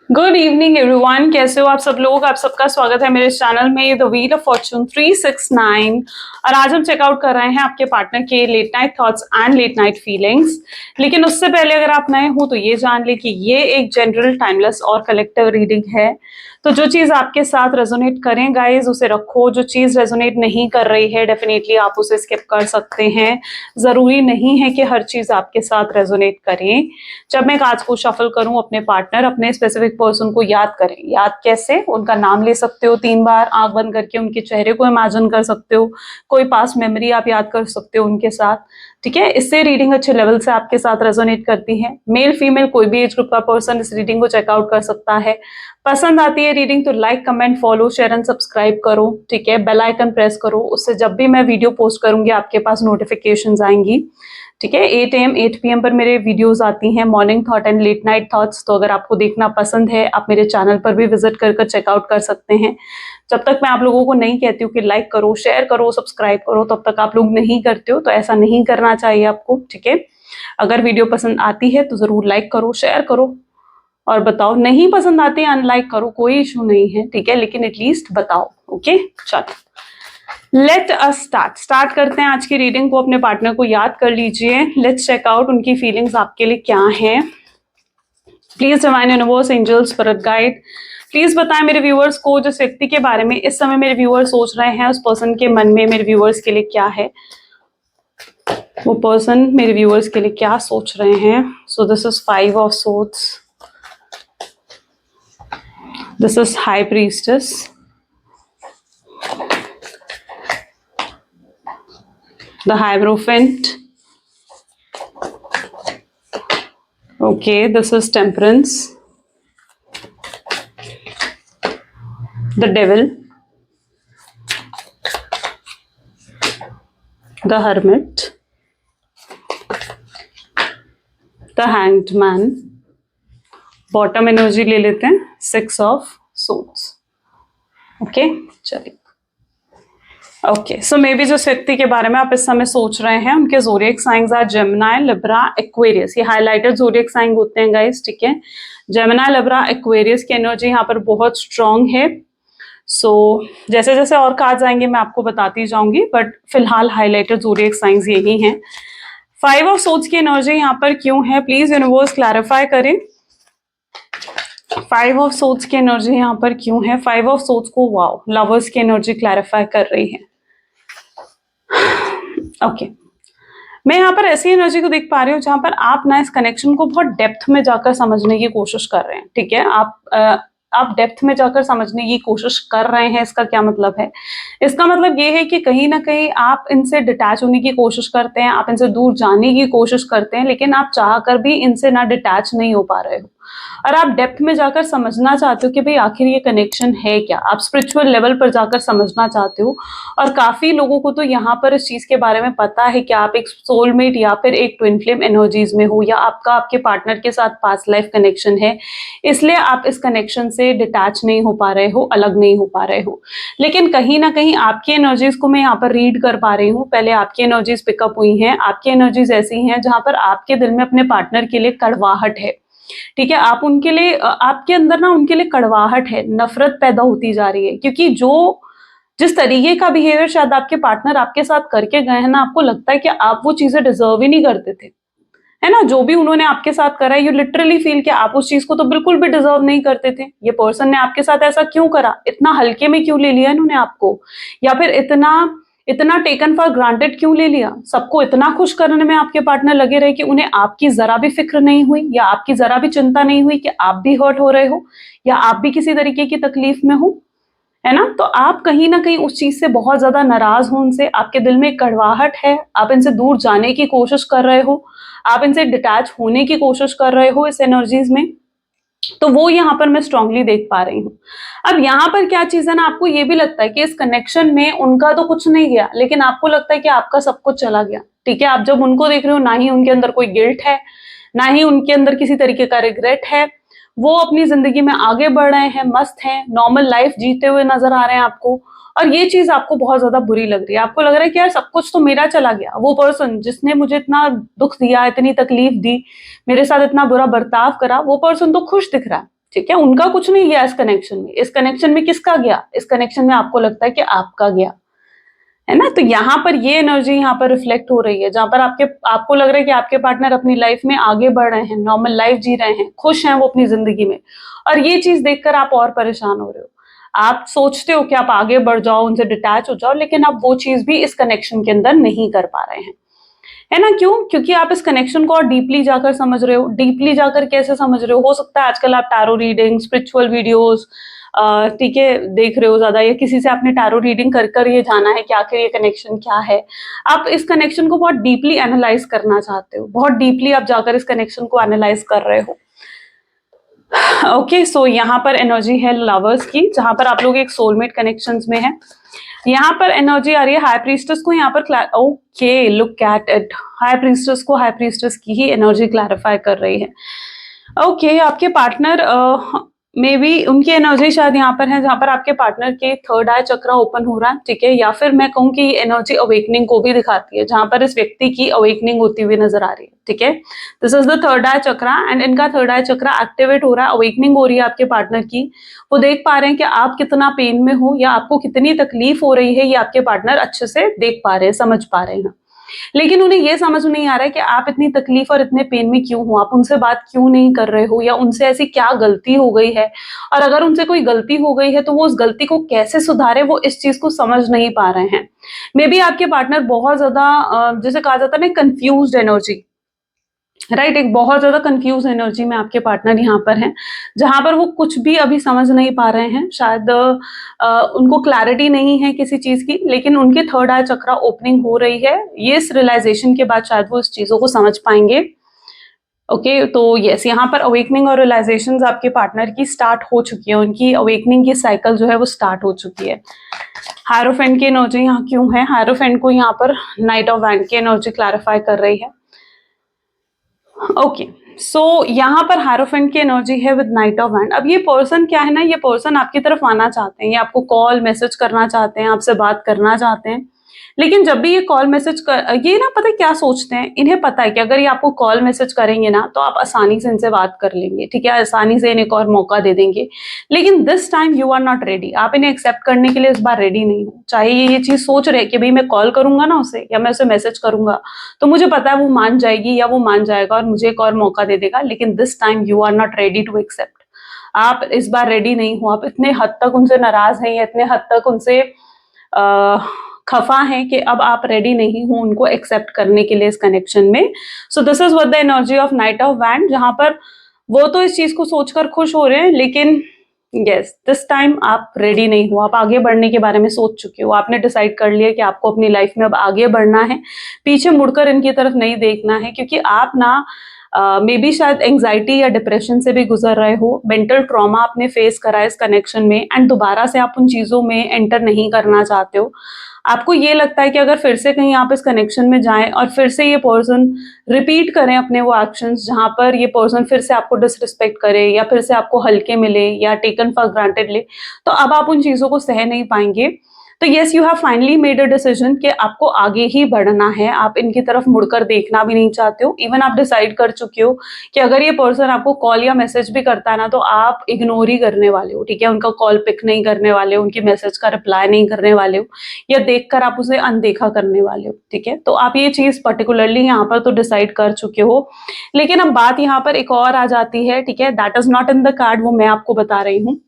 Good evening everyone, कैसे हो आप सब लोग। आप सबका स्वागत है मेरे चैनल में द व्हील ऑफ फॉर्चून 369। और आज हम चेकआउट कर रहे हैं आपके पार्टनर के late night thoughts and late night feelings. लेकिन उससे पहले अगर आप नए हो तो ये जान ले कि ये एक जनरल, टाइमलेस और कलेक्टिव रीडिंग है। तो जो चीज आपके साथ रेजोनेट करें गाइज उसे रखो, जो चीज रेजोनेट नहीं कर रही है डेफिनेटली आप उसे स्किप कर सकते हैं। जरूरी नहीं है कि हर चीज आपके साथ रेजोनेट करें। जब मैं कार्ड्स को शफल करूं, अपने पार्टनर, अपने स्पेसिफिक पर्सन को याद करें। याद कैसे? उनका नाम ले सकते हो 3 बार, आंख बंद करके उनके चेहरे को इमेजिन कर सकते हो, कोई पास मेमोरी आप याद कर सकते हो उनके साथ। ठीक है, इससे रीडिंग अच्छे लेवल से आपके साथ रेजोनेट करती है। मेल फीमेल कोई भी एज ग्रुप का पर्सन इस रीडिंग को चेकआउट कर सकता है। पसंद आती है रीडिंग तो like, comment, follow, share and subscribe करो। ठीक है, बेल आइकन प्रेस करो, उससे जब भी मैं वीडियो पोस्ट करूंगी आपके पास नोटिफिकेशंस आएंगी। ठीक है, 8 AM 8 PM पर मेरे वीडियोस आती हैं, morning thought and late night thoughts. तो अगर आपको देखना पसंद है आप मेरे चैनल पर भी विजिट कर चेकआउट कर सकते हैं। जब तक मैं आप लोगों को नहीं कहती हूँ कि लाइक करो, शेयर करो, सब्सक्राइब करो, तब तक आप लोग नहीं करते हो। तो ऐसा नहीं करना चाहिए आपको। ठीक है, अगर वीडियो पसंद आती है तो जरूर लाइक करो, शेयर करो और बताओ। नहीं पसंद आती है अनलाइक करो, कोई इशू नहीं है। ठीक है, लेकिन एटलीस्ट बताओ। ओके, चलो लेट अस स्टार्ट करते हैं आज की रीडिंग को। अपने पार्टनर को याद कर लीजिए। लेट्स चेक आउट उनकी फीलिंग्स आपके लिए क्या हैं। Please divine universe, angels, spirit guide, please बताएं मेरे व्यूअर्स को जिस व्यक्ति के बारे में इस समय मेरे व्यूअर्स सोच रहे हैं, उस पर्सन के मन में मेरे व्यूअर्स के लिए क्या है। वो पर्सन मेरे व्यूअर्स के लिए क्या सोच रहे हैं। सो this is 5 of swords, this is high priestess, the Hierophant. Okay, this is Temperance, the Devil, the Hermit, the Hanged Man. Bottom energy ले लेते हैं, 6 ऑफ सोर्ड्स। ओके, चलिए। ओके, सो मे बी जिस व्यक्ति के बारे में आप इस समय सोच रहे हैं उनके zodiac signs are Gemini, Libra, Aquarius. ये हाइलाइटेड ज़ोडिएक साइन होते हैं गाइस। ठीक है, जेमिनी, लिब्रा, एक्वेरियस की एनर्जी यहाँ पर बहुत स्ट्रांग है। सो जैसे जैसे और कार्ड्स आएंगे मैं आपको बताती जाऊंगी, बट फिलहाल हाइलाइटेड ज़ोडिएक साइंस यही हैं। 5 ऑफ सोर्ड्स की एनर्जी यहाँ पर क्यों है, प्लीज यूनिवर्स क्लैरिफाई करें। 5 ऑफ सोर्ड्स की एनर्जी यहाँ पर क्यों है। 5 ऑफ सोर्ड्स को वाओ लवर्स की एनर्जी क्लैरिफाई कर रही है। ओके, मैं यहाँ पर ऐसी एनर्जी को देख पा रही हूँ जहां पर आप ना इस कनेक्शन को बहुत डेप्थ में जाकर समझने की कोशिश कर रहे हैं। ठीक है, आप डेप्थ में जाकर समझने की कोशिश कर रहे हैं। इसका क्या मतलब है? इसका मतलब ये है कि कहीं ना कहीं आप इनसे डिटैच होने की कोशिश करते हैं, आप इनसे दूर जाने की कोशिश करते हैं, लेकिन आप चाह कर भी इनसे ना डिटैच नहीं हो पा रहे हो। और आप डेप्थ में जाकर समझना चाहते हो कि भाई आखिर ये कनेक्शन है क्या। आप स्पिरिचुअल लेवल पर जाकर समझना चाहते हो। और काफी लोगों को तो यहाँ पर इस चीज के बारे में पता है कि आप एक सोलमेट या फिर एक ट्विन फ्लेम एनर्जीज में हो, या आपका आपके पार्टनर के साथ पास्ट लाइफ कनेक्शन है, इसलिए आप इस कनेक्शन से डिटैच नहीं हो पा रहे हो, अलग नहीं हो पा रहे हो। लेकिन कहीं ना कहीं आपकी एनर्जीज को मैं यहाँ पर रीड कर पा रही हूँ। पहले आपकी एनर्जीज पिकअप हुई हैं। आपकी एनर्जीज ऐसी हैं जहां पर आपके दिल में अपने पार्टनर के लिए कड़वाहट है। ठीक है, आप उनके लिए, आपके अंदर ना उनके लिए कड़वाहट है, नफरत पैदा होती जा रही है। क्योंकि जिस तरीके का बिहेवियर शायद आपके पार्टनर आपके साथ करके गए हैं ना, आपको लगता है कि आप वो चीजें डिजर्व ही नहीं करते थे, है ना। जो भी उन्होंने आपके साथ करा है, यू लिटरली फील कि आप उस चीज को तो बिल्कुल भी डिजर्व नहीं करते थे। ये पर्सन ने आपके साथ ऐसा क्यों करा, इतना हल्के में क्यों ले लिया इन्होंने आपको, या फिर इतना इतना टेकन फॉर ग्रांटेड क्यों ले लिया। सबको इतना खुश करने में आपके पार्टनर लगे रहे कि उन्हें आपकी जरा भी फिक्र नहीं हुई, या आपकी जरा भी चिंता नहीं हुई कि आप भी हर्ट हो रहे हो, या आप भी किसी तरीके की तकलीफ में हो, है ना। तो आप कहीं ना कहीं उस चीज से बहुत ज्यादा नाराज हो उनसे। आपके दिल में एक कड़वाहट है, आप इनसे दूर जाने की कोशिश कर रहे हो, आप इनसे डिटैच होने की कोशिश कर रहे हो इस एनर्जीज में। तो वो यहाँ पर मैं स्ट्रांगली देख पा रही हूँ। अब यहाँ पर क्या चीज है ना, आपको ये भी लगता है कि इस कनेक्शन में उनका तो कुछ नहीं गया, लेकिन आपको लगता है कि आपका सब कुछ चला गया। ठीक है, आप जब उनको देख रहे हो, ना ही उनके अंदर कोई गिल्ट है, ना ही उनके अंदर किसी तरीके का रिग्रेट है। वो अपनी जिंदगी में आगे बढ़ रहे हैं, मस्त हैं, नॉर्मल लाइफ जीते हुए नजर आ रहे हैं आपको। और ये चीज आपको बहुत ज्यादा बुरी लग रही है। आपको लग रहा है कि यार सब कुछ तो मेरा चला गया। वो पर्सन जिसने मुझे इतना दुख दिया, इतनी तकलीफ दी, मेरे साथ इतना बुरा बर्ताव करा, वो पर्सन तो खुश दिख रहा है। ठीक है, उनका कुछ नहीं गया इस कनेक्शन में। इस कनेक्शन में किसका गया? इस कनेक्शन में आपको लगता है कि आपका गया, है ना? तो यहाँ पर ये एनर्जी यहाँ पर रिफ्लेक्ट हो रही है, जहां पर आपको लग रहा है कि आपके पार्टनर अपनी लाइफ में आगे बढ़ रहे हैं, नॉर्मल लाइफ जी रहे हैं, खुश हैं वो अपनी जिंदगी में, और ये चीज देखकर आप और परेशान हो रहे हो। आप सोचते हो कि आप आगे बढ़ जाओ, उनसे डिटैच हो जाओ, लेकिन आप वो चीज भी इस कनेक्शन के अंदर नहीं कर पा रहे हैं, है ना? क्यों? क्योंकि आप इस कनेक्शन को और डीपली जाकर समझ रहे हो। डीपली जाकर कैसे समझ रहे हो सकता है आजकल आप टैरो रीडिंग, स्पिरिचुअल वीडियोस, ठीक है, देख रहे हो ज्यादा, या किसी से आपने टैरो रीडिंग कर कर ये जाना है कि आखिर ये कनेक्शन क्या है। आप इस कनेक्शन को बहुत डीपली एनालाइज करना चाहते हो, बहुत डीपली आप जाकर इस कनेक्शन को एनालाइज कर रहे हो। ओके, सो यहाँ पर एनर्जी है लवर्स की, जहां पर आप लोग एक सोलमेट कनेक्शंस में है। यहाँ पर एनर्जी आ रही है हाई प्रीस्टेस को, यहाँ पर okay look at it, high priestess को हाई प्रीस्टेस की ही एनर्जी क्लैरिफाई कर रही है। ओके, आपके पार्टनर मे बी उनकी एनर्जी शायद यहाँ पर है जहां पर आपके पार्टनर के थर्ड आई चक्रा ओपन हो रहा है, ठीक है, या फिर मैं कहूँ कि ये एनर्जी अवेकनिंग को भी दिखाती है, जहां पर इस व्यक्ति की अवेकनिंग होती हुई नजर आ रही है, ठीक है। This is the third I chakra and इनका थर्ड आई चक्रा एक्टिवेट हो रहा है, अवेकनिंग हो रही है आपके पार्टनर की। वो देख पा रहे हैं कि आप कितना पेन में हो या आपको कितनी तकलीफ हो रही है, ये आपके पार्टनर अच्छे से देख पा रहे हैं, समझ पा रहे हैं। लेकिन उन्हें ये समझ नहीं आ रहा है कि आप इतनी तकलीफ और इतने पेन में क्यों हो, आप उनसे बात क्यों नहीं कर रहे हो, या उनसे ऐसी क्या गलती हो गई है, और अगर उनसे कोई गलती हो गई है तो वो उस गलती को कैसे सुधारे, वो इस चीज को समझ नहीं पा रहे हैं। मे बी आपके पार्टनर बहुत ज्यादा जैसे कहा जाता है ना कंफ्यूज्ड एनर्जी, राइट, एक बहुत ज्यादा कंफ्यूज एनर्जी में आपके पार्टनर यहाँ पर हैं, जहां पर वो कुछ भी अभी समझ नहीं पा रहे हैं, शायद उनको क्लैरिटी नहीं है किसी चीज की, लेकिन उनके थर्ड आई चक्रा ओपनिंग हो रही है, ये इस रियलाइजेशन के बाद शायद वो इस चीजों को समझ पाएंगे। ओके, तो यस, यहाँ पर अवेकनिंग और रियलाइजेशंस आपके पार्टनर की स्टार्ट हो चुकी है, उनकी अवेकनिंग की साइकिल जो है वो स्टार्ट हो चुकी है। हायरोफेंट की एनर्जी यहाँ क्यों है? हायरोफेंट को यहाँ पर नाइट ऑफ वैंड की एनर्जी क्लैरिफाई कर रही है। ओके, सो यहाँ पर हायरोफेंट की एनर्जी है विद नाइट ऑफ वैंड। अब ये पर्सन क्या है ना, ये पर्सन आपकी तरफ आना चाहते हैं, ये आपको कॉल मैसेज करना चाहते हैं, आपसे बात करना चाहते हैं, लेकिन जब भी ये कॉल मैसेज कर, ये ना पता है क्या सोचते हैं, इन्हें पता है कि अगर ये आपको कॉल मैसेज करेंगे ना तो आप आसानी से इनसे बात कर लेंगे, ठीक है, आसानी से इन्हें एक और मौका दे देंगे, लेकिन this time you are not ready, आप इन्हें एक्सेप्ट करने के लिए इस बार रेडी नहीं हो। चाहे ये चीज सोच रहे कि भाई मैं कॉल करूंगा ना उसे, या मैं उसे मैसेज करूंगा, तो मुझे पता है वो मान जाएगी या वो मान जाएगा और मुझे एक और मौका दे देगा, लेकिन this time you are not ready to accept. आप इस बार रेडी नहीं हो, आप इतने हद तक उनसे नाराज हैं, इतने हद तक उनसे खफा है कि अब आप रेडी नहीं हो उनको एक्सेप्ट करने के लिए इस कनेक्शन में। सो this is what the energy of night of wand, जहां पर वो तो इस चीज को सोचकर खुश हो रहे हैं, लेकिन यस दिस टाइम आप रेडी नहीं हो, आप आगे बढ़ने के बारे में सोच चुके हो, आपने डिसाइड कर लिया कि आपको अपनी लाइफ में अब आगे बढ़ना है, पीछे मुड़कर इनकी तरफ नहीं देखना है, क्योंकि आप ना मे बी शायद एंग्जाइटी या डिप्रेशन से भी गुजर रहे हो, मेंटल ट्रॉमा आपने फेस करा है इस कनेक्शन में, एंड दोबारा से आप उन चीजों में एंटर नहीं करना चाहते हो। आपको ये लगता है कि अगर फिर से कहीं आप इस कनेक्शन में जाएं और फिर से ये पर्सन रिपीट करें अपने वो एक्शंस, जहां पर ये पर्सन फिर से आपको डिसरिस्पेक्ट करे या फिर से आपको हल्के मिले या टेकन फॉर ग्रांटेड ले, तो अब आप उन चीजों को सह नहीं पाएंगे। तो yes, you have finally made a decision कि आपको आगे ही बढ़ना है, आप इनकी तरफ मुड़कर देखना भी नहीं चाहते हो। इवन आप डिसाइड कर चुके हो कि अगर ये पर्सन आपको कॉल या मैसेज भी करता है ना तो आप इग्नोर ही करने वाले हो, ठीक है, उनका कॉल पिक नहीं करने वाले हो, उनकी मैसेज का रिप्लाई नहीं करने वाले हो, या देखकर आप उसे अनदेखा करने वाले हो, ठीक है। तो आप ये चीज पर्टिकुलरली यहाँ पर तो डिसाइड कर चुके हो, लेकिन अब बात यहाँ पर एक और आ जाती है, ठीक है, that is not in the card, वो मैं आपको बता रही हूँ।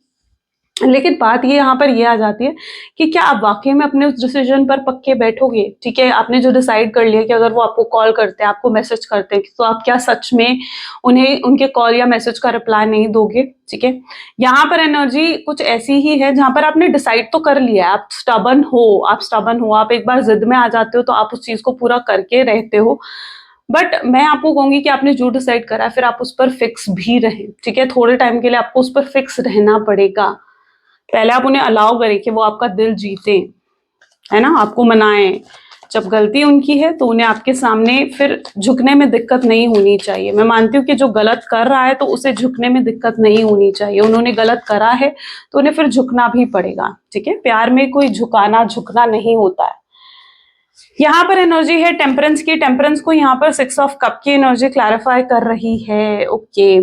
लेकिन बात ये यहाँ पर ये आ जाती है कि क्या आप वाकई में अपने उस डिसीजन पर पक्के बैठोगे, ठीक है, आपने जो डिसाइड कर लिया कि अगर वो आपको कॉल करते हैं, आपको मैसेज करते हैं, तो आप क्या सच में उन्हें उनके कॉल या मैसेज का रिप्लाई नहीं दोगे, ठीक है। यहाँ पर एनर्जी कुछ ऐसी ही है जहां पर आपने डिसाइड तो कर लिया है, आप स्टबन हो, आप एक बार जिद में आ जाते हो तो आप उस चीज को पूरा करके रहते हो, बट मैं आपको कहूंगी कि आपने जो डिसाइड करा है फिर आप उस पर फिक्स भी रहें, ठीक है, थोड़े टाइम के लिए आपको उस पर फिक्स रहना पड़ेगा। पहले आप उन्हें अलाउ करें कि वो आपका दिल जीते, है ना, आपको मनाएं। जब गलती उनकी है तो उन्हें आपके सामने फिर झुकने में दिक्कत नहीं होनी चाहिए। मैं मानती हूँ कि जो गलत कर रहा है तो उसे झुकने में दिक्कत नहीं होनी चाहिए, उन्होंने गलत करा है तो उन्हें फिर झुकना भी पड़ेगा, ठीक है, प्यार में कोई झुकना नहीं होता है। यहाँ पर एनर्जी है टेम्परेंस की, टेम्परेंस को यहाँ पर 6 ऑफ कप की एनर्जी क्लैरिफाई कर रही है। ओके,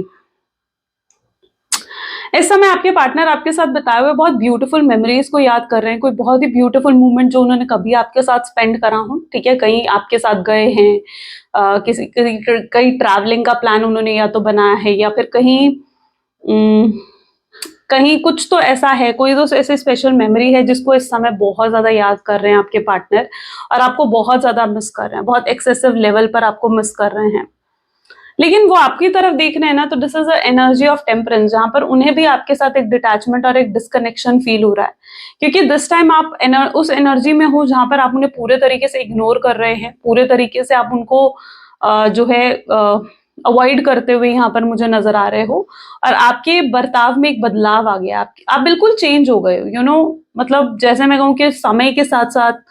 इस समय आपके पार्टनर आपके साथ बिताए हुए बहुत ब्यूटीफुल मेमोरीज को याद कर रहे हैं, कोई बहुत ही ब्यूटीफुल मोमेंट जो उन्होंने कभी आपके साथ स्पेंड करा हो, ठीक है? कहीं आपके साथ गए हैं, किसी कहीं कहीं ट्रैवलिंग का प्लान उन्होंने या तो बनाया है या फिर कहीं उम, कहीं कुछ तो ऐसा है, कोई तो ऐसी स्पेशल मेमोरी है जिसको इस समय बहुत ज़्यादा याद कर रहे हैं आपके पार्टनर और आपको बहुत ज़्यादा मिस कर रहे हैं, बहुत एक्सेसिव लेवल पर आपको मिस कर रहे हैं। लेकिन वो आपकी तरफ देख रहे हैं ना, तो this is a energy of temperance, जहां पर उन्हें भी आपके साथ एक डिटैचमेंट और एक डिस्कनेक्शन फील हो रहा है, क्योंकि दिस टाइम आप उस एनर्जी में हो जहां पर आप उन्हें पूरे तरीके से इग्नोर कर रहे हैं, पूरे तरीके से आप उनको जो है अवॉइड करते हुए यहाँ पर मुझे नजर आ रहे हो और आपके बर्ताव में एक बदलाव आ गया, आप बिल्कुल चेंज हो गए हो, मतलब जैसे मैं कहूँ कि समय के साथ साथ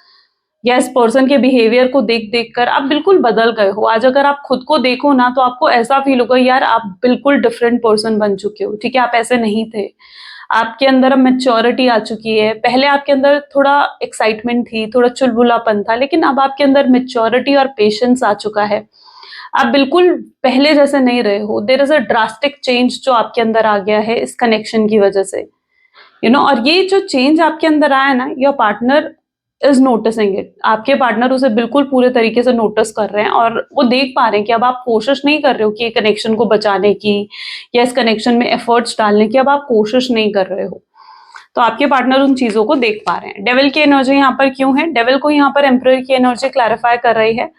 या इस पर्सन के बिहेवियर को देख-देख कर आप बिल्कुल बदल गए हो। आज अगर आप खुद को देखो ना, तो आपको ऐसा फ़ील होगा, यार आप बिल्कुल डिफरेंट पर्सन बन चुके हो, ठीक है? आप ऐसे नहीं थे। आपके अंदर अब मैच्योरिटी आ चुकी है। पहले आपके अंदर थोड़ा एक्साइटमेंट थी, थोड़ा चुलबुलापन था, लेकिन अब आपके अंदर मैच्योरिटी और पेशेंस आ चुका है। आप बिल्कुल पहले जैसे नहीं रहे हो। There is a drastic change जो आपके अंदर आ गया है इस कनेक्शन की वजह से। और ये जो चेंज आपके अंदर आया ना, your partner is noticing it, आपके पार्टनर उसे बिल्कुल पूरे तरीके से नोटिस कर रहे हैं और वो देख पा रहे हैं कि अब आप कोशिश नहीं कर रहे हो कि ये कनेक्शन को बचाने की या इस कनेक्शन में एफर्ट्स डालने की, अब आप कोशिश नहीं कर रहे हो। तो आपके पार्टनर उन चीजों को देख पा रहे हैं। डेविल की एनर्जी यहाँ पर क्यों है? डेविल को यहाँ पर एम्परर की एनर्जी क्लैरिफाई कर रही है।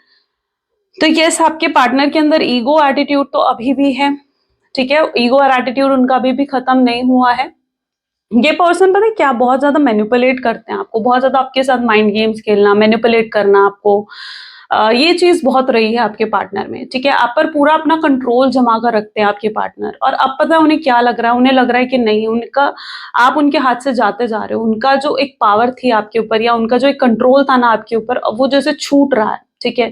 तो यस, आपके पार्टनर के अंदर ईगो एटीट्यूड तो अभी भी है, ठीक है? ईगो और एटीट्यूड उनका अभी भी खत्म नहीं हुआ है। ये पर्सन पता है क्या बहुत ज्यादा मैनिपुलेट करते हैं आपको, बहुत ज्यादा आपके साथ माइंड गेम्स खेलना, मैनिपुलेट करना आपको, ये चीज बहुत रही है आपके पार्टनर में, ठीक है? आप पर पूरा अपना कंट्रोल जमा कर रखते हैं आपके पार्टनर और अब पता है उन्हें क्या लग रहा है, उन्हें लग रहा है कि नहीं, उनका आप उनके हाथ से जाते जा रहे हो, उनका जो एक पावर थी आपके ऊपर या उनका जो एक कंट्रोल था ना आपके ऊपर, अब वो जैसे छूट रहा है, ठीक है?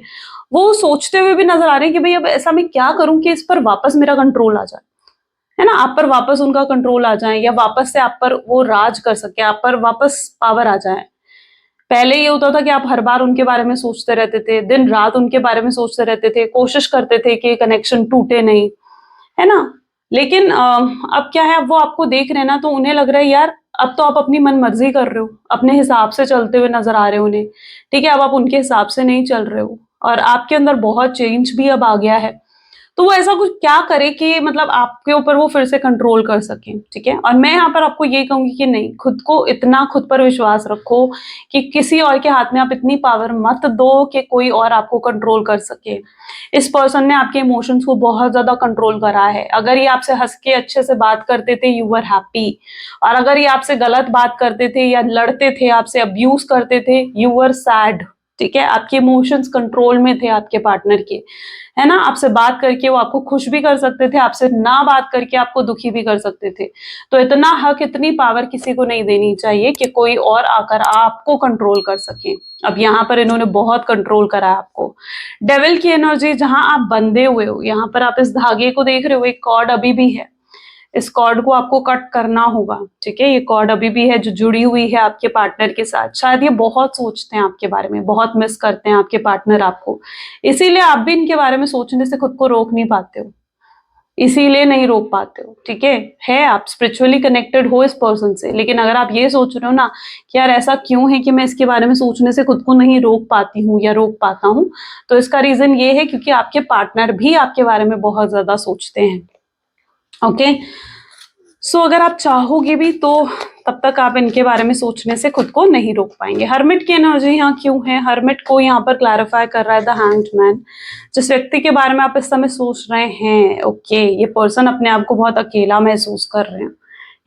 वो सोचते हुए भी नजर आ रहे हैं कि भाई अब ऐसा मैं क्या करूं कि इस पर वापस मेरा कंट्रोल आ जाए, है ना? आप पर वापस उनका कंट्रोल आ जाए या वापस से आप पर वो राज कर सके, आप पर वापस पावर आ जाए। पहले ये होता था कि आप हर बार उनके बारे में सोचते रहते थे, दिन रात उनके बारे में सोचते रहते थे, कोशिश करते थे कि कनेक्शन टूटे नहीं, है ना? लेकिन अब क्या है, अब वो आपको देख रहे हैं ना, तो उन्हें लग रहा है यार अब तो आप अपनी मनमर्जी कर रहे हो, अपने हिसाब से चलते हुए नजर आ रहे हो उन्हें, ठीक है? अब आप उनके हिसाब से नहीं चल रहे हो और आपके अंदर बहुत चेंज भी अब आ गया है। तो वो ऐसा कुछ क्या करे कि मतलब आपके ऊपर वो फिर से कंट्रोल कर सकें, ठीक है? और मैं यहाँ पर आपको ये कहूँगी कि नहीं, खुद को इतना खुद पर विश्वास रखो कि किसी और के हाथ में आप इतनी पावर मत दो कि कोई और आपको कंट्रोल कर सके। इस पर्सन ने आपके इमोशंस को बहुत ज़्यादा कंट्रोल करा है। अगर ये आपसे हँस के अच्छे से बात करते थे, यू वर हैप्पी, और अगर ये आपसे गलत बात करते थे या लड़ते थे, आपसे अब्यूज़ करते थे, यू वर सैड, ठीक है? आपके इमोशंस कंट्रोल में थे आपके पार्टनर के, है ना? आपसे बात करके वो आपको खुश भी कर सकते थे, आपसे ना बात करके आपको दुखी भी कर सकते थे। तो इतना हक, इतनी पावर किसी को नहीं देनी चाहिए कि कोई और आकर आपको कंट्रोल कर सके। अब यहाँ पर इन्होंने बहुत कंट्रोल करा है आपको। डेविल की एनर्जी, जहाँ आप बंधे हुए हो, यहाँ पर आप इस धागे को देख रहे हो, एक कॉर्ड अभी भी है। इस कॉर्ड को आपको कट करना होगा, ठीक है? ये कॉर्ड अभी भी है जो जुड़ी हुई है आपके पार्टनर के साथ। शायद ये बहुत सोचते हैं आपके बारे में, बहुत मिस करते हैं आपके पार्टनर आपको, इसीलिए आप भी इनके बारे में सोचने से खुद को रोक नहीं पाते हो, इसीलिए नहीं रोक पाते हो, ठीक है? आप स्पिरिचुअली कनेक्टेड हो इस पर्सन से, लेकिन अगर आप ये सोच रहे हो ना कि यार ऐसा क्यों है कि मैं इसके बारे में सोचने से खुद को नहीं रोक पाती हूँ या रोक पाता हूँ, तो इसका रीजन ये है क्योंकि आपके पार्टनर भी आपके बारे में बहुत ज्यादा सोचते हैं। ओके, सो अगर आप चाहोगे भी तो तब तक आप इनके बारे में सोचने से खुद को नहीं रोक पाएंगे। हर्मिट की एनर्जी यहाँ क्यों है? हर्मिट को यहाँ पर क्लैरिफाई कर रहा है द हैंग्ड मैन। जिस व्यक्ति के बारे में आप इस समय सोच रहे हैं, ओके, ये पर्सन अपने आप को बहुत अकेला महसूस कर रहे हैं।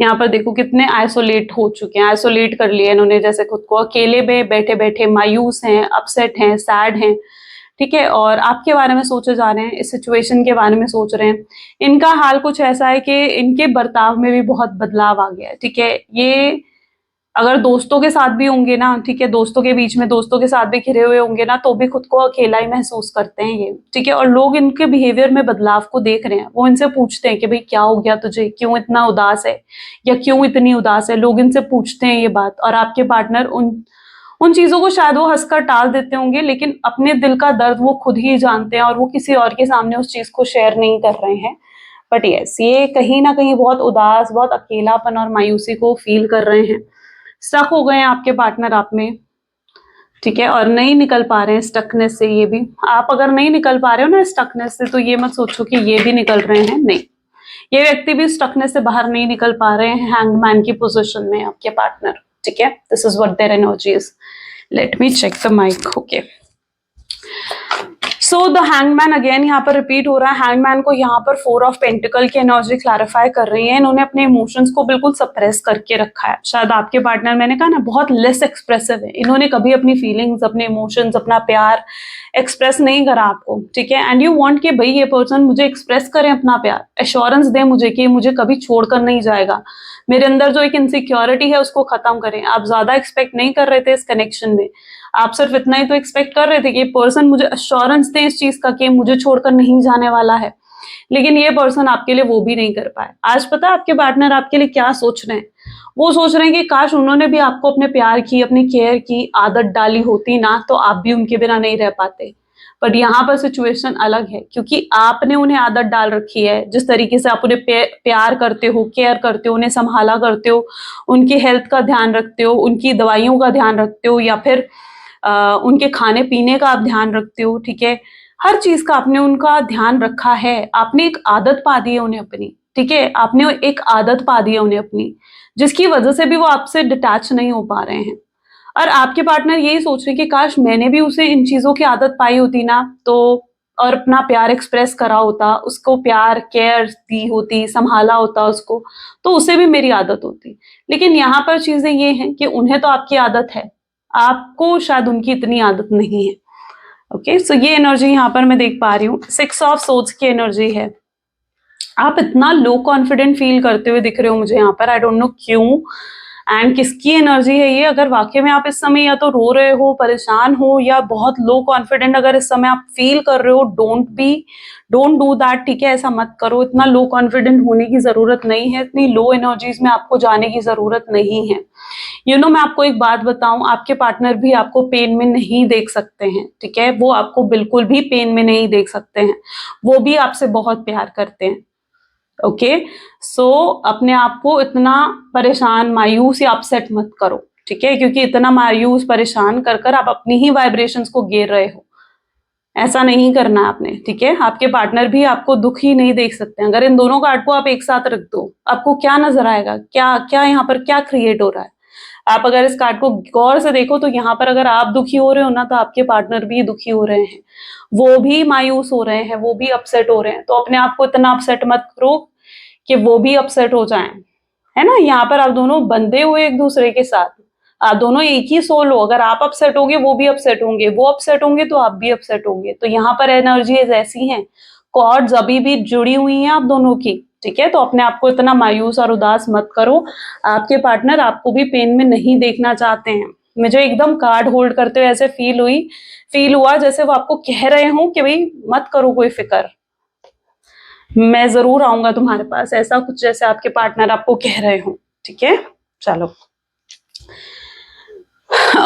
यहाँ पर देखो कितने आइसोलेट हो चुके हैं, आइसोलेट कर लिया इन्होंने जैसे खुद को, अकेले में बैठे बैठे मायूस हैं, अपसेट हैं, सैड हैं, ठीक है? और आपके बारे में सोचे जा रहे हैं, इस सिचुएशन के बारे में सोच रहे हैं। इनका हाल कुछ ऐसा है कि इनके बर्ताव में भी बहुत बदलाव आ गया है, ठीक है? ये अगर दोस्तों के साथ भी होंगे ना, ठीक है, दोस्तों के बीच में दोस्तों के साथ भी घिरे हुए होंगे ना, तो भी खुद को अकेला ही महसूस करते हैं ये, ठीक है? और लोग इनके बिहेवियर में बदलाव को देख रहे हैं, वो इनसे पूछते हैं कि भाई क्या हो गया तुझे, क्यों इतना उदास है या क्यों इतनी उदास है? लोग इनसे पूछते हैं ये बात, और आपके पार्टनर उन उन चीजों को शायद वो हंसकर टाल देते होंगे, लेकिन अपने दिल का दर्द वो खुद ही जानते हैं और वो किसी और के सामने उस चीज को शेयर नहीं कर रहे हैं। बट यस, ये कहीं ना कहीं बहुत उदास, बहुत अकेलापन और मायूसी को फील कर रहे हैं। स्टक हो गए हैं आपके पार्टनर आप में, ठीक है, और नहीं निकल पा रहे हैं स्टकनेस से। ये भी आप अगर नहीं निकल पा रहे हो ना स्टकनेस से, तो ये मत सोचो कि ये भी निकल रहे हैं, नहीं, ये व्यक्ति भी स्टकनेस से बाहर नहीं निकल पा रहे हैं। हैंगमैन की पोजीशन में आपके पार्टनर, ठीक है, this is what their energy is. Let me check the mic. Okay, so the hangman again यहाँ पर रिपीट हो रहा है। हैंगमैन को यहाँ पर 4 ऑफ पेंटिकल की एनर्जी क्लैरिफाई कर रही है। इन्होंने अपने इमोशंस को बिल्कुल सप्रेस करके रखा है। शायद आपके पार्टनर, मैंने कहा ना, बहुत लेस एक्सप्रेसिव है। इन्होंने कभी अपनी फीलिंग्स, अपने इमोशंस, अपना प्यार एक्सप्रेस नहीं करा आपको, ठीक है, एंड यू वांट कि भाई ये पर्सन मुझे एक्सप्रेस करें अपना प्यार, एश्योरेंस दे मुझे कि मुझे कभी छोड़कर नहीं जाएगा, मेरे अंदर जो एक इनसिक्योरिटी है उसको खत्म करें। आप ज्यादा एक्सपेक्ट नहीं कर रहे थे इस कनेक्शन में, आप सिर्फ इतना ही तो एक्सपेक्ट कर रहे थे कि पर्सन मुझे अश्योरेंस दे इस चीज का कि मुझे छोड़कर नहीं जाने वाला है। लेकिन ये पर्सन आपके लिए वो भी नहीं कर पाए। आज पता है आपके पार्टनर आपके लिए क्या सोच रहे हैं? वो सोच रहे हैं कि काश उन्होंने भी आपको अपने प्यार की, अपनी केयर की आदत डाली होती ना, तो आप भी उनके बिना नहीं रह पाते। बट यहाँ पर सिचुएशन अलग है, क्योंकि आपने उन्हें आदत डाल रखी है। जिस तरीके से आप उन्हें प्यार करते हो, केयर करते हो, उन्हें संभाला करते हो, उनकी हेल्थ का ध्यान रखते हो, उनकी दवाइयों का ध्यान रखते हो, या फिर उनके खाने पीने का आप ध्यान रखते हो, ठीक है, हर चीज का आपने उनका ध्यान रखा है। आपने एक आदत पा दी है उन्हें अपनी, ठीक है, आपने एक आदत पा दी है उन्हें अपनी, जिसकी वजह से भी वो आपसे डिटैच नहीं हो पा रहे हैं। और आपके पार्टनर यही सोच रहे हैं कि काश मैंने भी उसे इन चीजों की आदत पाई होती ना, तो और अपना प्यार एक्सप्रेस करा होता, उसको प्यार केयर दी होती, संभाला होता उसको, तो उसे भी मेरी आदत होती। लेकिन यहाँ पर चीजें ये हैं कि उन्हें तो आपकी आदत है, आपको शायद उनकी इतनी आदत नहीं है। ओके, सो ये एनर्जी यहाँ पर मैं देख पा रही हूँ। 6 ऑफ सोर्ड्स की एनर्जी है। आप इतना लो कॉन्फिडेंट फील करते हुए दिख रहे हो मुझे यहाँ पर, आई डोंट नो क्यों एंड किसकी एनर्जी है ये। अगर वाकई में आप इस समय या तो रो रहे हो, परेशान हो, या बहुत लो कॉन्फिडेंट अगर इस समय आप फील कर रहे हो, डोंट डू दैट, ठीक है, ऐसा मत करो। इतना लो कॉन्फिडेंट होने की जरूरत नहीं है, इतनी लो एनर्जीज में आपको जाने की जरूरत नहीं है। मैं आपको एक बात बताऊं, आपके पार्टनर भी आपको पेन में नहीं देख सकते हैं, ठीक है, वो आपको बिल्कुल भी पेन में नहीं देख सकते हैं, वो भी आपसे बहुत प्यार करते हैं। ओके, सो अपने आप को इतना परेशान, मायूस या अपसेट मत करो, ठीक है, क्योंकि इतना मायूस, परेशान कर कर आप अपनी ही वाइब्रेशंस को गिर रहे हो। ऐसा नहीं करना आपने, ठीक है। आपके पार्टनर भी आपको दुखी नहीं देख सकते। अगर इन दोनों कार्ड को आप एक साथ रख दो, आपको क्या नजर आएगा, क्या क्या यहाँ पर क्या क्रिएट हो रहा है? आप अगर इस कार्ड को गौर से देखो तो यहाँ पर अगर आप दुखी हो रहे हो ना, तो आपके पार्टनर भी दुखी हो रहे हैं, वो भी मायूस हो रहे हैं, वो भी अपसेट हो रहे हैं। तो अपने आप को इतना अपसेट मत करो कि वो भी अपसेट हो जाएं, है ना। यहाँ पर आप दोनों बंधे हुए एक दूसरे के साथ, आप दोनों एक ही सोल हो। अगर आप अपसेट होंगे वो भी अपसेट होंगे, वो अपसेट होंगे तो आप भी अपसेट होंगे। तो यहाँ पर एनर्जीज ऐसी हैं, कॉर्ड्स अभी भी जुड़ी हुई हैं आप दोनों की, ठीक है। तो अपने आप को इतना मायूस और उदास मत करो। आपके पार्टनर आपको भी पेन में नहीं देखना चाहते हैं। मुझे एकदम कार्ड होल्ड करते हुए ऐसे फील हुआ जैसे वो आपको कह रहे हो कि भाई मत करो कोई फिक्र, मैं जरूर आऊंगा तुम्हारे पास, ऐसा कुछ जैसे आपके पार्टनर आपको कह रहे हो, ठीक है। चलो,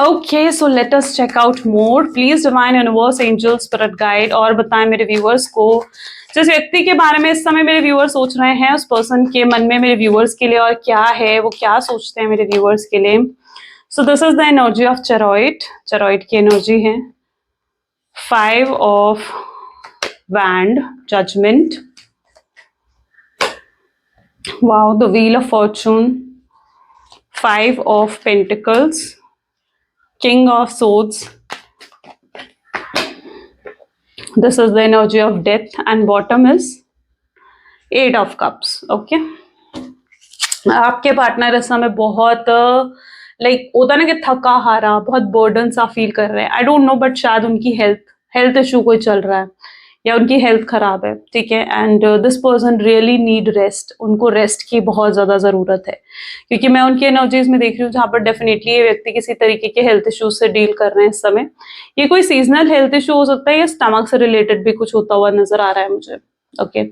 okay, so let us check out more. Please divine universe, angel, spirit guide, और बताएं मेरे व्यूअर्स को जिस व्यक्ति के बारे में इस समय मेरे व्यूअर्स सोच रहे हैं, उस पर्सन के मन में मेरे व्यूअर्स के लिए और क्या है, वो क्या सोचते हैं मेरे व्यूअर्स के लिए। So this is the energy of charoite की एनर्जी है। 5 of wand, judgement, wow, the wheel of fortune, 5 of pentacles, king of swords, this is the energy of death, and bottom is 8 of cups. okay, आपके partner इस समय बहुत like होता ना कि थका हारा, बहुत बर्डन सा फील कर रहे हैं। आई डोंट नो, बट शायद उनकी हेल्थ इशू कोई चल रहा है या उनकी हेल्थ खराब है, ठीक है। And this person really need rest, उनको रेस्ट की बहुत ज्यादा जरूरत है, क्योंकि मैं उनकी एनर्जीज में देख रही हूँ जहाँ पर डेफिनेटली ये व्यक्ति किसी तरीके के हेल्थ इश्यूज से डील कर रहे हैं इस समय। ये कोई सीजनल हेल्थ इशू हो सकता है या स्टमक से रिलेटेड भी कुछ होता हुआ नजर आ रहा है मुझे। ओके,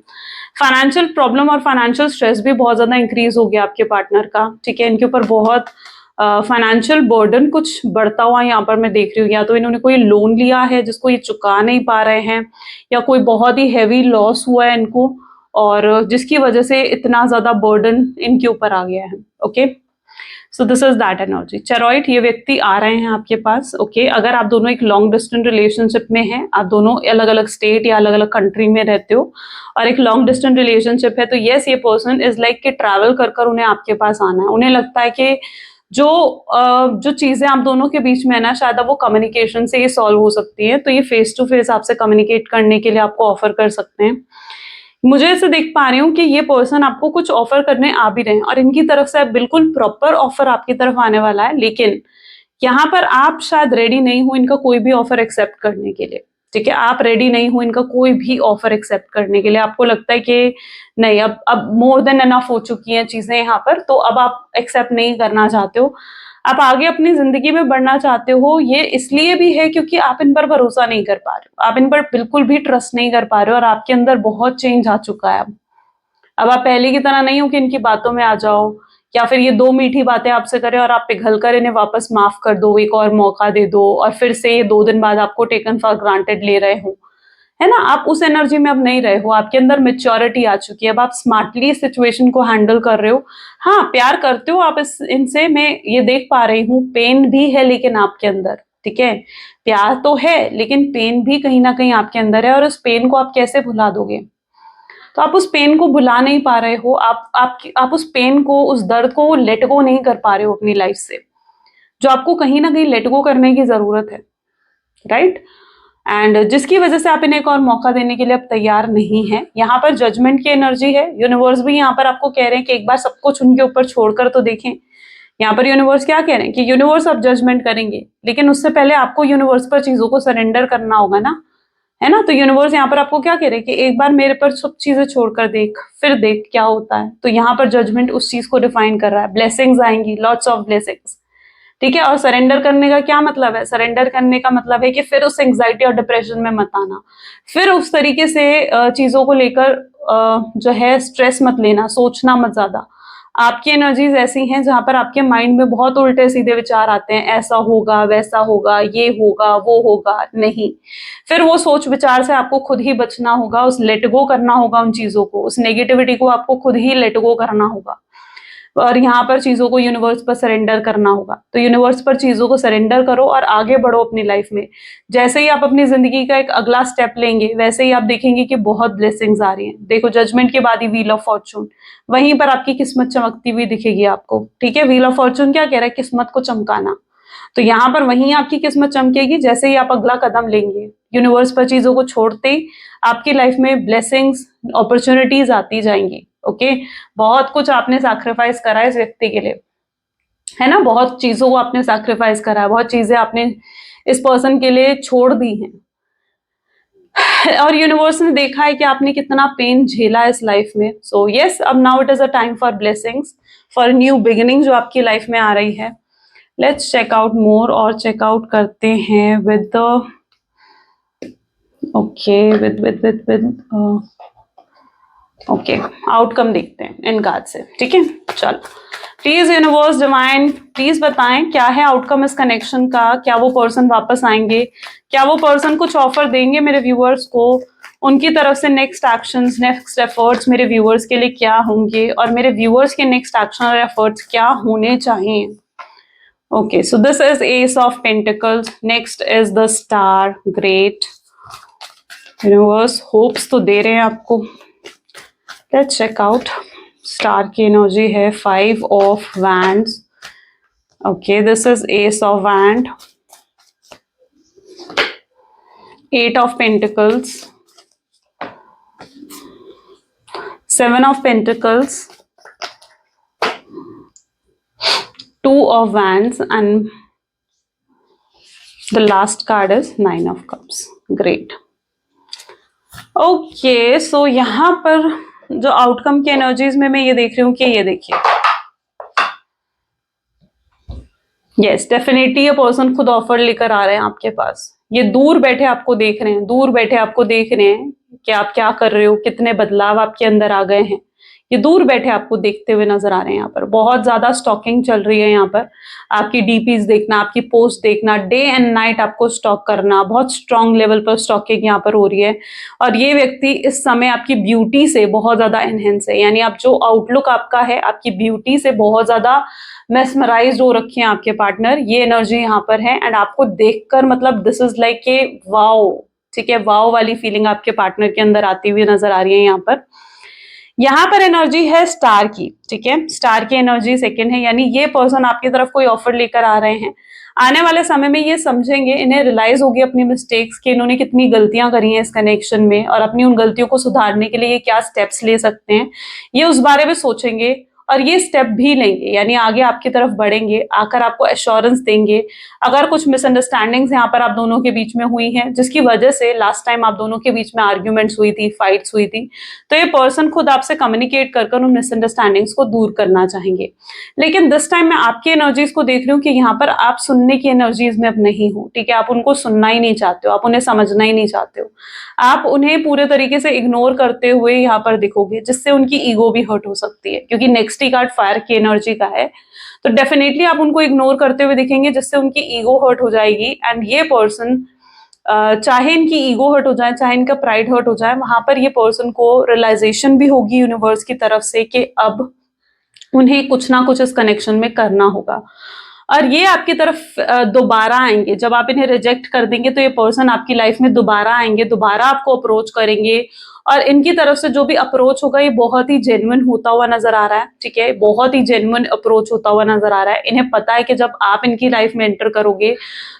फाइनेंशियल प्रॉब्लम और फाइनेंशियल स्ट्रेस भी बहुत ज्यादा इंक्रीज हो गया आपके पार्टनर का, ठीक है। इनके ऊपर बहुत फाइनेंशियल बर्डन कुछ बढ़ता हुआ यहाँ पर मैं देख रही हूँ। या तो इन्होंने कोई लोन लिया है जिसको ये चुका नहीं पा रहे हैं, या कोई बहुत ही हैवी लॉस हुआ है इनको, और जिसकी वजह से इतना ज्यादा बर्डन इनके ऊपर आ गया है। Okay, so this is that energy. Charoite, ये व्यक्ति आ रहे हैं आपके पास। ओके, अगर आप दोनों एक लॉन्ग डिस्टेंस रिलेशनशिप में हैं, आप दोनों अलग अलग स्टेट या अलग अलग कंट्री में रहते हो और एक लॉन्ग डिस्टेंस रिलेशनशिप है, तो यस, ये पर्सन इज लाइक कि ट्रैवल कर कर उन्हें आपके पास आना है। उन्हें लगता है कि जो चीजें आप दोनों के बीच में है ना, शायद अब वो कम्युनिकेशन से ही सॉल्व हो सकती है, तो ये फेस टू फेस आपसे कम्युनिकेट करने के लिए आपको ऑफर कर सकते हैं। मुझे ऐसे देख पा रही हूँ कि ये पर्सन आपको कुछ ऑफर करने आ भी रहे हैं और इनकी तरफ से बिल्कुल प्रॉपर ऑफर आपकी तरफ आने वाला है, लेकिन यहाँ पर आप शायद रेडी नहीं हो इनका कोई भी ऑफर एक्सेप्ट करने के लिए। ठीक है, आप रेडी नहीं हो इनका कोई भी ऑफर एक्सेप्ट करने के लिए। आपको लगता है कि नहीं, अब मोर देन एनफ हो चुकी हैं चीजें यहाँ पर, तो अब आप एक्सेप्ट नहीं करना चाहते हो। आप आगे अपनी जिंदगी में बढ़ना चाहते हो। ये इसलिए भी है क्योंकि आप इन पर भरोसा नहीं कर पा रहे हो, आप इन पर बिल्कुल भी ट्रस्ट नहीं कर पा रहे हो और आपके अंदर बहुत चेंज आ चुका है। अब आप पहले की तरह नहीं हो कि इनकी बातों में आ जाओ या फिर ये दो मीठी बातें आपसे करें और आप पिघल कर इन्हें वापस माफ कर दो, एक और मौका दे दो और फिर से ये 2 दिन बाद आपको टेकन फॉर ग्रांटेड ले रहे हो, है ना। आप उस एनर्जी में अब नहीं रहे हो, आपके अंदर मेच्योरिटी आ चुकी है। अब आप स्मार्टली सिचुएशन को हैंडल कर रहे हो। हाँ, प्यार करते हो आप इनसे, मैं ये देख पा रही हूँ। पेन भी है लेकिन आपके अंदर, ठीक है, प्यार तो है लेकिन पेन भी कहीं ना कहीं आपके अंदर है, और उस पेन को आप कैसे भुला दोगे। तो आप उस पेन को भुला नहीं पा रहे हो, आप उस पेन को, उस दर्द को लेट गो नहीं कर पा रहे हो अपनी लाइफ से, जो आपको कहीं ना कहीं लेट गो करने की जरूरत है, राइट। एंड जिसकी वजह से आप इन्हें एक और मौका देने के लिए अब तैयार नहीं है। यहाँ पर जजमेंट की एनर्जी है। यूनिवर्स भी यहाँ पर आपको कह रहे हैं कि एक बार सब कुछ उनके ऊपर छोड़कर तो देखें। यहाँ पर यूनिवर्स क्या कह रहे हैं कि यूनिवर्स अब जजमेंट करेंगे, लेकिन उससे पहले आपको यूनिवर्स पर चीजों को सरेंडर करना होगा ना, है ना। तो यूनिवर्स यहाँ पर आपको क्या कह रहे हैं कि एक बार मेरे पर सब चीजें छोड़कर देख, फिर देख क्या होता है। तो यहाँ पर जजमेंट उस चीज को डिफाइन कर रहा है। ब्लेसिंग्स आएंगी, लॉट्स ऑफ ब्लेसिंग्स, ठीक है। और सरेंडर करने का क्या मतलब है? सरेंडर करने का मतलब है कि फिर उस एंग्जाइटी और डिप्रेशन में मत आना, फिर उस तरीके से चीजों को लेकर जो है स्ट्रेस मत लेना, सोचना मत ज्यादा। आपकी एनर्जीज ऐसी हैं जहां पर आपके माइंड में बहुत उल्टे सीधे विचार आते हैं, ऐसा होगा, वैसा होगा, ये होगा, वो होगा, नहीं। फिर वो सोच विचार से आपको खुद ही बचना होगा, उस लेट गो करना होगा उन चीजों को, उस नेगेटिविटी को आपको खुद ही लेट गो करना होगा और यहाँ पर चीजों को यूनिवर्स पर सरेंडर करना होगा। तो यूनिवर्स पर चीजों को सरेंडर करो और आगे बढ़ो अपनी लाइफ में। जैसे ही आप अपनी जिंदगी का एक अगला स्टेप लेंगे, वैसे ही आप देखेंगे कि बहुत ब्लेसिंग्स आ रही हैं। देखो, जजमेंट के बाद ही व्हील ऑफ फॉर्चून, वहीं पर आपकी किस्मत चमकती हुई दिखेगी आपको, ठीक है। व्हील ऑफ फॉर्चून क्या कह रहा है? किस्मत को चमकाना। तो यहाँ पर वहीं आपकी किस्मत चमकेगी जैसे ही आप अगला कदम लेंगे। यूनिवर्स पर चीजों को छोड़ते ही आपकी लाइफ में ब्लेसिंग्स, अपॉर्चुनिटीज आती जाएंगी। ओके, बहुत कुछ आपने सैक्रिफाइस करा है इस व्यक्ति के लिए, है ना। बहुत चीजों को आपने सैक्रिफाइस करा है, बहुत चीजें आपने इस पर्सन के लिए छोड़ दी हैं और यूनिवर्स ने देखा है कि आपने कितना पेन झेला है इस लाइफ में। सो यस, अब now it is a time for blessings, for new beginning जो आपकी लाइफ में आ रही है। लेट्स चेक आउट मोर, और चेकआउट करते हैं with okay with okay, outcome देखते हैं इन कार्ड से, ठीक है। चलो, प्लीज यूनिवर्स डिवाइन, प्लीज बताएं क्या है आउटकम इस कनेक्शन का। क्या वो पर्सन वापस आएंगे? क्या वो पर्सन कुछ ऑफर देंगे मेरे व्यूअर्स को? उनकी तरफ से नेक्स्ट एक्शंस, नेक्स्ट एफर्ट्स मेरे व्यूअर्स के लिए क्या होंगे और मेरे व्यूअर्स के नेक्स्ट एक्शन और एफर्ट्स क्या होने चाहिए? Okay, so this is ace of pentacles, next is the star. Great, universe hopes तो दे रहे हैं आपको। Let's check out. स्टार की एनर्जी है 5 of wands. Okay, this is ace of wand, 8 of pentacles, 7 of pentacles, 2 of wands, and the last card is 9 of cups. Great. Okay, so यहाँ पर जो आउटकम की एनर्जीज में मैं ये देख रही हूँ कि ये देखिए, यस, डेफिनेटली ये पर्सन खुद ऑफर लेकर आ रहे हैं आपके पास। ये दूर बैठे आपको देख रहे हैं, दूर बैठे आपको देख रहे हैं कि आप क्या कर रहे हो, कितने बदलाव आपके अंदर आ गए हैं। ये दूर बैठे आपको देखते हुए नजर आ रहे हैं। यहाँ पर बहुत ज्यादा स्टॉकिंग चल रही है। यहाँ पर आपकी डीपीज देखना, आपकी पोस्ट देखना, डे एंड नाइट आपको स्टॉक करना, बहुत स्ट्रांग लेवल पर स्टॉकिंग यहाँ पर हो रही है। और ये व्यक्ति इस समय आपकी ब्यूटी से बहुत ज्यादा एनहेंस है, यानी आप जो आउटलुक आपका है, आपकी ब्यूटी से बहुत ज्यादा मेस्मराइज्ड हो रखे हैं आपके पार्टनर। ये एनर्जी यहाँ पर है एंड आपको देखकर मतलब this is like a wow, ठीक है, वाओ वाली फीलिंग आपके पार्टनर के अंदर आती हुई नजर आ रही है। यहाँ पर एनर्जी है स्टार की, ठीक है, स्टार की एनर्जी सेकंड है, यानी ये पर्सन आपकी तरफ कोई ऑफर लेकर आ रहे हैं। आने वाले समय में ये समझेंगे, इन्हें रियलाइज होगी अपनी मिस्टेक्स कि इन्होंने कितनी गलतियां करी हैं इस कनेक्शन में और अपनी उन गलतियों को सुधारने के लिए ये क्या स्टेप्स ले सकते हैं, ये उस बारे में सोचेंगे और ये स्टेप भी लेंगे, यानी आगे आपकी तरफ बढ़ेंगे, आकर आपको एश्योरेंस देंगे। अगर कुछ मिसअंडरस्टैंडिंग्स यहाँ पर आप दोनों के बीच में हुई हैं, जिसकी वजह से लास्ट टाइम आप दोनों के बीच में आर्ग्यूमेंट्स हुई थी, फाइट्स हुई थी, तो ये पर्सन खुद आपसे कम्युनिकेट कर उन मिसअंडरस्टैंडिंग्स को दूर करना चाहेंगे। लेकिन दिस टाइम मैं आपकी एनर्जीज को देख रही हूँ कि यहाँ पर आप सुनने की एनर्जीज में अब नहीं हो, ठीक है, आप उनको सुनना ही नहीं चाहते हो, आप उन्हें समझना ही नहीं चाहते हो, आप उन्हें पूरे तरीके से इग्नोर करते हुए यहाँ पर दिखोगे, जिससे उनकी ईगो भी हर्ट हो सकती है, क्योंकि नेक्स्ट ही कार्ड फायर की एनर्जी का है। तो डेफिनेटली आप उनको इग्नोर करते हुए दिखेंगे, जिससे उनकी ईगो हर्ट हो जाएगी एंड ये पर्सन चाहे इनकी ईगो हर्ट हो जाए, चाहे इनका प्राइड हर्ट हो जाए, वहां पर ये पर्सन को रियलाइजेशन भी होगी यूनिवर्स की तरफ से कि अब उन्हें कुछ ना कुछ इस कनेक्शन में करना होगा और ये आपकी तरफ दोबारा आएंगे। जब आप इन्हें रिजेक्ट कर देंगे तो ये पर्सन आपकी लाइफ में दोबारा आएंगे, दोबारा आपको अप्रोच करेंगे और इनकी तरफ से जो भी अप्रोच होगा ये बहुत ही जेन्युइन होता हुआ नजर आ रहा है, ठीक है, बहुत ही जेन्युइन अप्रोच होता हुआ नजर आ रहा है। इन्हें पता है कि जब आप इनकी लाइफ में एंटर करोगे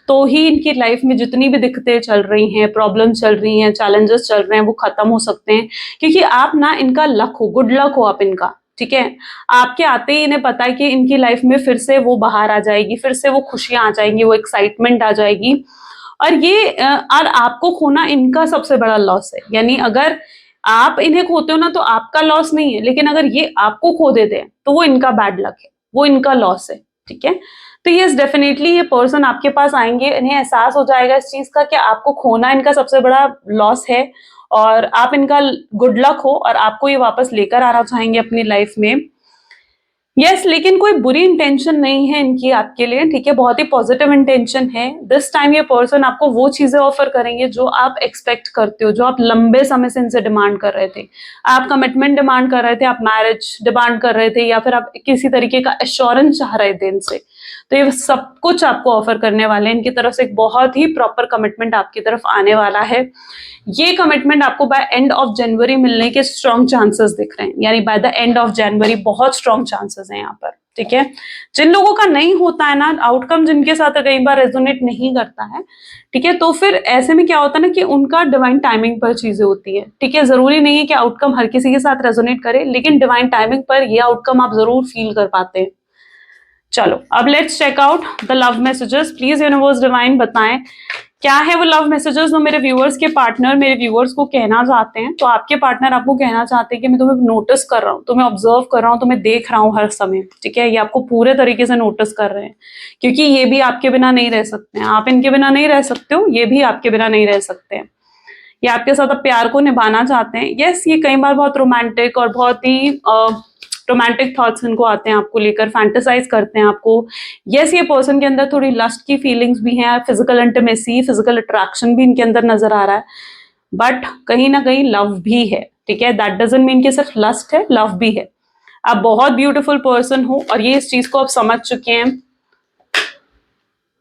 तो ही इनकी लाइफ में जितनी भी दिक्कतें चल रही हैं, प्रॉब्लम चल रही हैं, चैलेंजेस चल रहे हैं, वो खत्म हो सकते हैं, क्योंकि आप ना इनका लक हो, गुड लक हो आप इनका, ठीक है। आपके आते ही इन्हें पता है कि इनकी लाइफ में फिर से वो बाहर आ जाएगी, फिर से वो खुशियां आ जाएंगी, वो एक्साइटमेंट आ जाएगी और ये और आपको खोना इनका सबसे बड़ा लॉस है। यानी अगर आप इन्हें खोते हो ना तो आपका लॉस नहीं है, लेकिन अगर ये आपको खो देते हैं तो वो इनका बैड लक है, वो इनका लॉस है, ठीक है। तो यस डेफिनेटली ये पर्सन आपके पास आएंगे, इन्हें एहसास हो जाएगा इस चीज का कि आपको खोना इनका सबसे बड़ा लॉस है और आप इनका गुड लक हो और आपको ये वापस लेकर आना चाहेंगे अपनी लाइफ में। यस लेकिन कोई बुरी इंटेंशन नहीं है इनकी आपके लिए, ठीक है, बहुत ही पॉजिटिव इंटेंशन है। दिस टाइम ये पर्सन आपको वो चीजें ऑफर करेंगे जो आप एक्सपेक्ट करते हो, जो आप लंबे समय से इनसे डिमांड कर रहे थे। आप कमिटमेंट डिमांड कर रहे थे, आप मैरिज डिमांड कर रहे थे या फिर आप किसी तरीके का एश्योरेंस चाह रहे थे इनसे, तो ये सब कुछ आपको ऑफर करने वाले हैं। इनकी तरफ से एक बहुत ही प्रॉपर कमिटमेंट आपकी तरफ आने वाला है। ये कमिटमेंट आपको बाय एंड ऑफ जनवरी मिलने के स्ट्रॉन्ग चांसेस दिख रहे हैं, यानी by the end of January बहुत स्ट्रॉन्ग चांसेस हैं यहाँ पर, ठीक है। जिन लोगों का नहीं होता है ना आउटकम, जिनके साथ कई बार रेजोनेट नहीं करता है, ठीक है, तो फिर ऐसे में क्या होता है ना कि उनका डिवाइन टाइमिंग पर चीजें होती है, ठीक है। जरूरी नहीं है कि आउटकम हर किसी के साथ रेजोनेट करे, लेकिन डिवाइन टाइमिंग पर ये आउटकम आप जरूर फील कर पाते हैं। चलो अब let's check out the love messages. Please universe divine बताएं क्या है वो लव मैसेजेस जो मेरे व्यूअर्स के पार्टनर मेरे व्यूअर्स को कहना चाहते हैं। तो आपके पार्टनर आपको कहना चाहते हैं कि मैं तुम्हें नोटिस कर रहा हूँ, तुम्हें ऑब्जर्व कर रहा हूँ, तुम्हें देख रहा हूँ हर समय, ठीक है। ये आपको पूरे तरीके से नोटिस कर रहे हैं, क्योंकि ये भी आपके बिना नहीं रह सकते हैं, आप इनके बिना नहीं रह सकते हो, ये भी आपके बिना नहीं रह सकते हैं। ये आपके साथ अब प्यार को निभाना चाहते हैं। यस ये कई बार बहुत रोमांटिक और बहुत ही रोमांटिक थॉट्स इनको आते हैं आपको लेकर, फैंटेसाइज करते हैं आपको। यस ये पर्सन के अंदर थोड़ी लस्ट की फीलिंग्स भी हैं, फिजिकल इंटीमेसी, फिजिकल अट्रैक्शन भी इनके अंदर नजर आ रहा है, बट कहीं ना कहीं लव भी है, ठीक है। दैट डजंट मीन कि सिर्फ लस्ट है, लव भी है। आप बहुत ब्यूटीफुल पर्सन हो और ये इस चीज को आप समझ चुके हैं।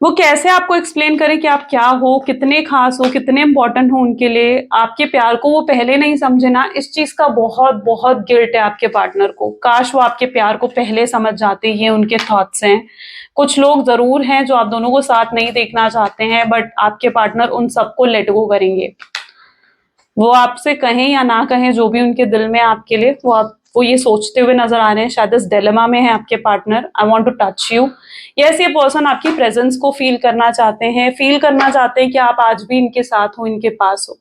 वो कैसे आपको एक्सप्लेन करें कि आप क्या हो, कितने खास हो, कितने इंपॉर्टेंट हो उनके लिए, आपके प्यार को वो पहले नहीं समझे ना, इस चीज का बहुत बहुत गिल्ट है आपके पार्टनर को। काश वो आपके प्यार को पहले समझ जाते, ये उनके थॉट्स हैं। कुछ लोग जरूर हैं जो आप दोनों को साथ नहीं देखना चाहते हैं, बट आपके पार्टनर उन सबको लेट गो करेंगे। वो आपसे कहें या ना कहें, जो भी उनके दिल में आपके लिए, वो ये सोचते हुए नजर आ रहे हैं, शायद इस डिलेमा में है आपके partner. I want to touch you. Yes ये पर्सन आपकी प्रेजेंस को फील करना चाहते हैं, फील करना चाहते हैं कि आप आज भी इनके साथ हो, इनके पास हो,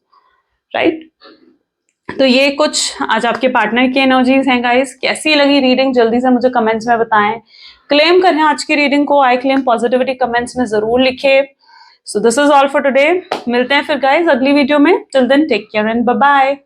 राइट। तो ये कुछ आज आपके पार्टनर की एनर्जीज हैं गाइस। कैसी लगी रीडिंग जल्दी से मुझे कमेंट्स में बताएं। क्लेम करें आज की रीडिंग को, आई क्लेम पॉजिटिविटी कमेंट्स में जरूर लिखे। So this is all for today. मिलते हैं फिर गाइस अगली वीडियो में। Till then take care and bye bye.